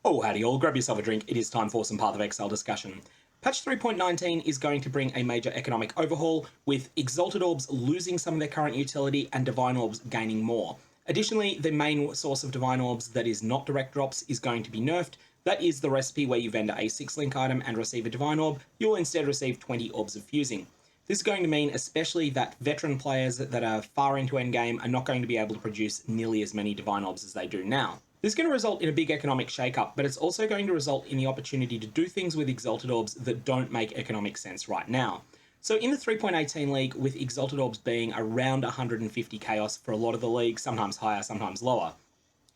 Oh, howdy all, grab yourself a drink, it is time for some Path of Exile discussion. Patch 3.19 is going to bring a major economic overhaul, with Exalted Orbs losing some of their current utility and Divine Orbs gaining more. Additionally, the main source of Divine Orbs that is not direct drops is going to be nerfed. That is the recipe where you vendor a 6-link item and receive a Divine Orb. You'll instead receive 20 Orbs of Fusing. This is going to mean especially that veteran players that are far into endgame are not going to be able to produce nearly as many Divine Orbs as they do now. This is going to result in a big economic shakeup, but it's also going to result in the opportunity to do things with Exalted Orbs that don't make economic sense right now. So in the 3.18 league, with Exalted Orbs being around 150 chaos for a lot of the league, sometimes higher, sometimes lower,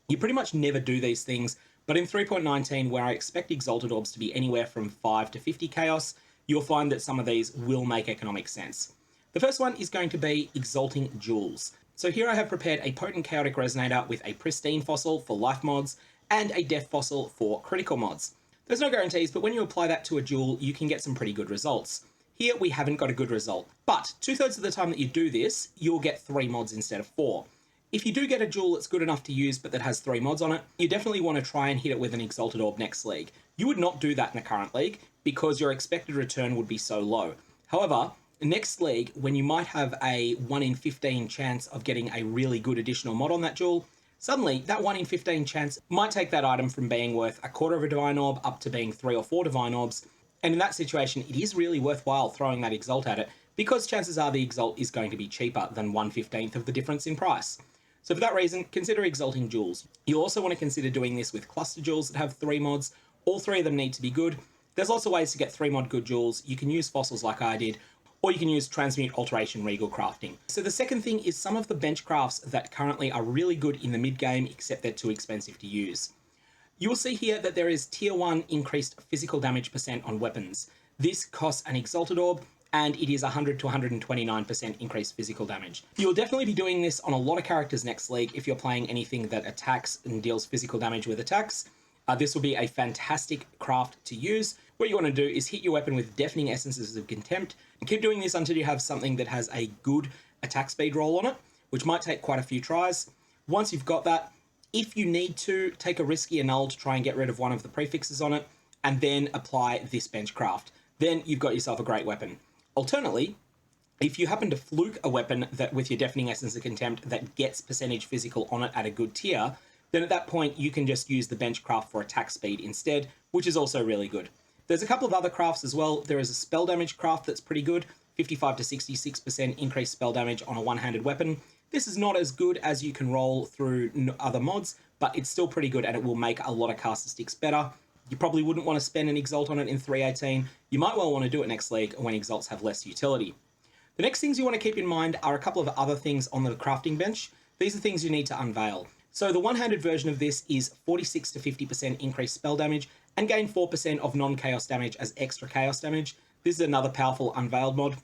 you pretty much never do these things, but in 3.19, where I expect Exalted Orbs to be anywhere from 5 to 50 chaos, you'll find that some of these will make economic sense. The first one is going to be Exalting Jewels. So here I have prepared a Potent Chaotic Resonator with a Pristine Fossil for life mods and a Death Fossil for critical mods. There's no guarantees, but when you apply that to a jewel, you can get some pretty good results. Here we haven't got a good result, but 2/3 of the time that you do this, you'll get 3 mods instead of 4. If you do get a jewel that's good enough to use but that has 3 mods on it, you definitely want to try and hit it with an Exalted Orb next league. You would not do that in a current league because your expected return would be so low. However, next league, when you might have a 1 in 15 chance of getting a really good additional mod on that jewel, suddenly that 1 in 15 chance might take that item from being worth a quarter of a Divine Orb up to being 3 or 4 Divine Orbs, and in that situation it is really worthwhile throwing that Exalt at it, because chances are the Exalt is going to be cheaper than 1/15 of the difference in price. So for that reason, consider Exalting Jewels. You also want to consider doing this with Cluster Jewels that have 3 mods. All 3 of them need to be good. There's lots of ways to get 3 mod good jewels. You can use fossils like I did, or you can use Transmute, Alteration, Regal crafting. So the second thing is some of the bench crafts that currently are really good in the mid game, except they're too expensive to use. You will see here that there is tier 1 increased physical damage percent on weapons. This costs an Exalted Orb, and it is 100 to 129% increased physical damage. You'll definitely be doing this on a lot of characters next league if you're playing anything that attacks and deals physical damage with attacks. This will be a fantastic craft to use. What you want to do is hit your weapon with Deafening Essences of Contempt, and keep doing this until you have something that has a good attack speed roll on it, which might take quite a few tries. Once you've got that, if you need to, take a risky annul to try and get rid of one of the prefixes on it, and then apply this bench craft. Then you've got yourself a great weapon. Alternately, if you happen to fluke a weapon that with your Deafening Essence of Contempt that gets percentage physical on it at a good tier, then at that point you can just use the bench craft for attack speed instead, which is also really good. There's a couple of other crafts as well. There is a spell damage craft that's pretty good, 55 to 66% increased spell damage on a one-handed weapon. This is not as good as you can roll through other mods, but it's still pretty good and it will make a lot of caster sticks better. You probably wouldn't want to spend an Exalt on it in 3.18. You might well want to do it next league when Exalts have less utility. The next things you want to keep in mind are a couple of other things on the crafting bench. These are things you need to unveil. So the one-handed version of this is 46 to 50% increased spell damage and gain 4% of non-chaos damage as extra chaos damage. This is another powerful unveiled mod.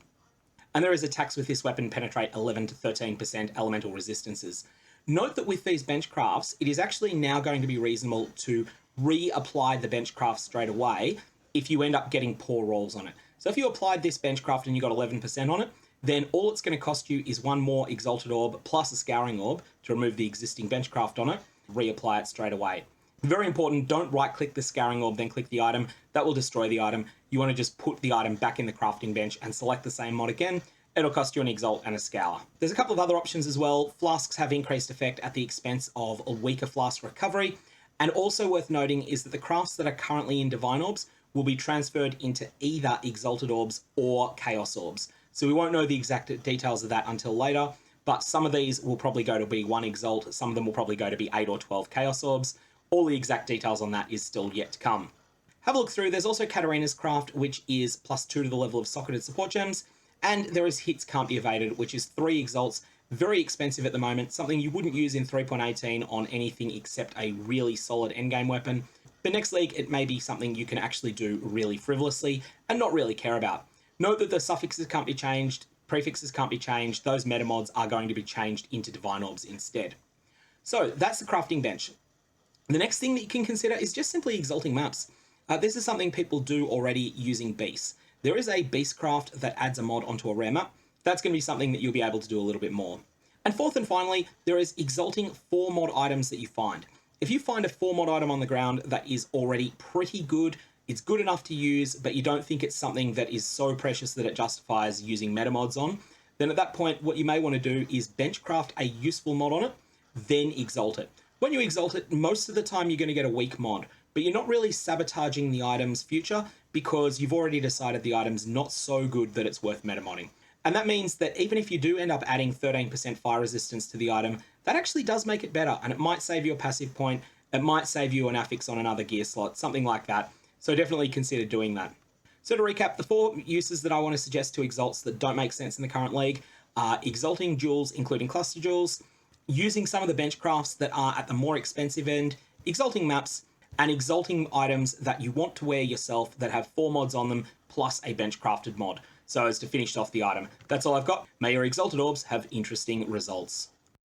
And there is attacks with this weapon penetrate 11 to 13% elemental resistances. Note that with these bench crafts, it is actually now going to be reasonable to reapply the bench craft straight away if you end up getting poor rolls on it. So if you applied this bench craft and you got 11% on it, then all it's going to cost you is 1 more Exalted Orb plus a Scouring Orb to remove the existing bench craft on it, reapply it straight away. Very important, don't right-click the Scouring Orb, then click the item. That will destroy the item. You want to just put the item back in the crafting bench and select the same mod again. It'll cost you an Exalt and a Scour. There's a couple of other options as well. Flasks have increased effect at the expense of a weaker flask recovery. And also worth noting is that the crafts that are currently in Divine Orbs will be transferred into either Exalted Orbs or Chaos Orbs. So we won't know the exact details of that until later, but some of these will probably go to be 1 Exalt, some of them will probably go to be 8 or 12 Chaos Orbs. All the exact details on that is still yet to come. Have a look through. There's also Katarina's craft, which is +2 to the level of Socketed Support Gems, and there is Hits Can't Be Evaded, which is 3 Exalts, very expensive at the moment, something you wouldn't use in 3.18 on anything except a really solid endgame weapon. But next league, it may be something you can actually do really frivolously and not really care about. Note that the suffixes can't be changed, prefixes can't be changed, those meta mods are going to be changed into Divine Orbs instead. So that's the crafting bench. The next thing that you can consider is just simply exalting maps. This is something people do already using Beast. There is a Beast craft that adds a mod onto a rare map. That's going to be something that you'll be able to do a little bit more. And fourth and finally, there is exalting 4 mod items that you find. If you find a 4 mod item on the ground that is already pretty good, it's good enough to use, but you don't think it's something that is so precious that it justifies using meta mods on, then at that point, what you may want to do is benchcraft a useful mod on it, then exalt it. When you exalt it, most of the time you're going to get a weak mod, but you're not really sabotaging the item's future because you've already decided the item's not so good that it's worth meta modding. And that means that even if you do end up adding 13% fire resistance to the item, that actually does make it better, and it might save you a passive point, it might save you an affix on another gear slot, something like that. So definitely consider doing that. So to recap, the 4 uses that I want to suggest to exalts that don't make sense in the current league are exalting jewels, including cluster jewels, using some of the bench crafts that are at the more expensive end, exalting maps, and exalting items that you want to wear yourself that have 4 mods on them, plus a bench crafted mod, so as to finish off the item. That's all I've got. May your exalted orbs have interesting results.